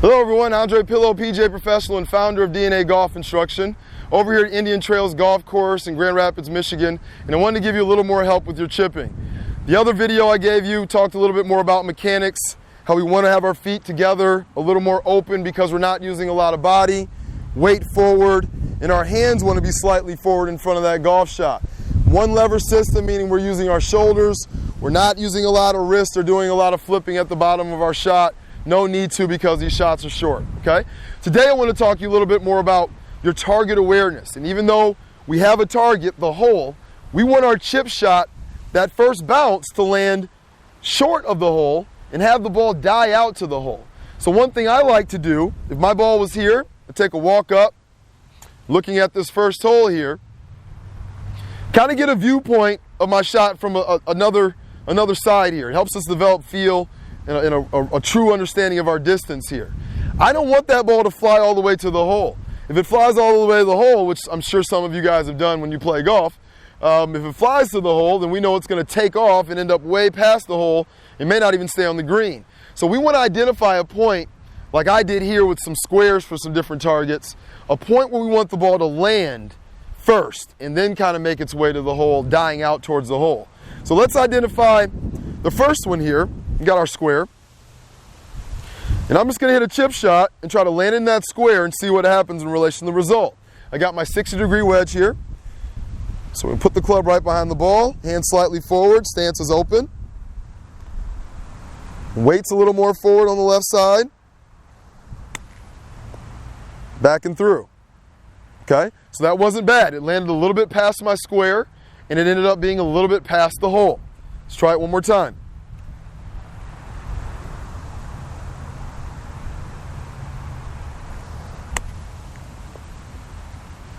Hello everyone, Andre Pillow, PGA professional and founder of DNA Golf Instruction, over here at Indian Trails Golf Course in Grand Rapids, Michigan, and I wanted to give you a little more help with your chipping. The other video I gave you talked a little bit more about mechanics, how we want to have our feet together, a little more open because we're not using a lot of body, weight forward, and our hands want to be slightly forward in front of that golf shot. One lever system, meaning we're using our shoulders, we're not using a lot of wrist or doing a lot of flipping at the bottom of our shot. No need to because these shots are short, okay? Today I want to talk to you a little bit more about your target awareness. And even though we have a target, the hole, we want our chip shot, that first bounce, to land short of the hole and have the ball die out to the hole. So one thing I like to do, if my ball was here, I'd take a walk up, looking at this first hole here, kind of get a viewpoint of my shot from another side here. It helps us develop feel and a true understanding of our distance here. I don't want that ball to fly all the way to the hole. If it flies all the way to the hole, which I'm sure some of you guys have done when you play golf, if it flies to the hole, then we know it's going to take off and end up way past the hole. It may not even stay on the green. So we want to identify a point, like I did here with some squares for some different targets, a point where we want the ball to land first and then kind of make its way to the hole, dying out towards the hole. So let's identify the first one here. We got our square. And I'm just going to hit a chip shot and try to land in that square and see what happens in relation to the result. I got my 60-degree wedge here. So we put the club right behind the ball, hands slightly forward, stance is open. Weight's a little more forward on the left side. Back and through. Okay, so that wasn't bad. It landed a little bit past my square, and it ended up being a little bit past the hole. Let's try it one more time.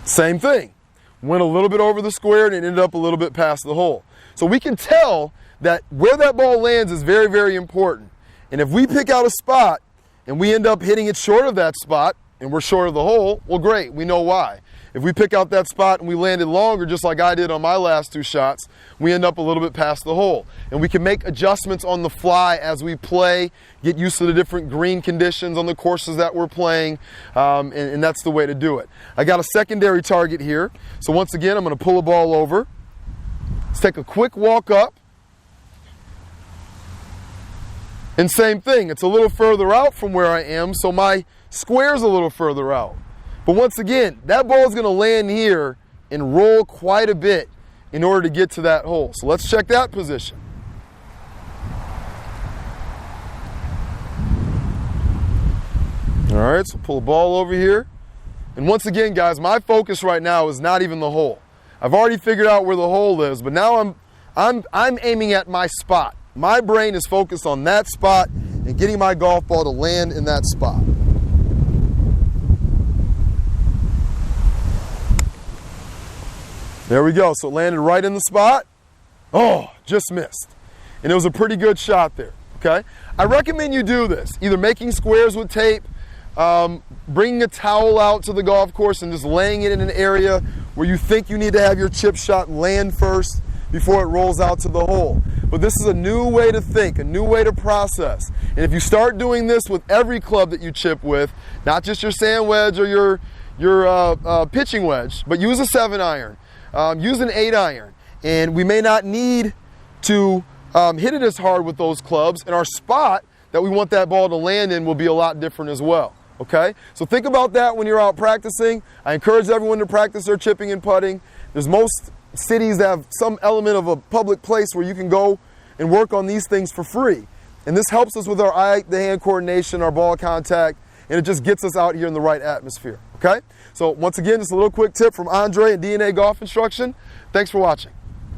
Same thing. Went a little bit over the square and it ended up a little bit past the hole. So we can tell that where that ball lands is very, very important. And if we pick out a spot and we end up hitting it short of that spot and we're short of the hole, well, great, we know why. If we pick out that spot and we landed longer, just like I did on my last two shots, we end up a little bit past the hole. And we can make adjustments on the fly as we play, get used to the different green conditions on the courses that we're playing, and that's the way to do it. I got a secondary target here. So once again, I'm going to pull a ball over. Let's take a quick walk up. And same thing, it's a little further out from where I am, so my square's a little further out. But once again, that ball is going to land here and roll quite a bit in order to get to that hole. So let's check that position. All right, so pull the ball over here. And once again, guys, my focus right now is not even the hole. I've already figured out where the hole is, but now I'm aiming at my spot. My brain is focused on that spot and getting my golf ball to land in that spot. There we go, so it landed right in the spot. Oh, just missed. And it was a pretty good shot there, okay? I recommend you do this, either making squares with tape, bringing a towel out to the golf course and just laying it in an area where you think you need to have your chip shot land first before it rolls out to the hole. But this is a new way to think, a new way to process. And if you start doing this with every club that you chip with, not just your sand wedge or your pitching wedge, but use a 7-iron. Use an 8-iron, and we may not need to hit it as hard with those clubs, and our spot that we want that ball to land in will be a lot different as well, okay? So think about that when you're out practicing. I encourage everyone to practice their chipping and putting. There's most cities that have some element of a public place where you can go and work on these things for free. And this helps us with our eye-to-hand coordination, our ball contact, and it just gets us out here in the right atmosphere, okay? So once again, just a little quick tip from Andre and DNA Golf Instruction. Thanks for watching.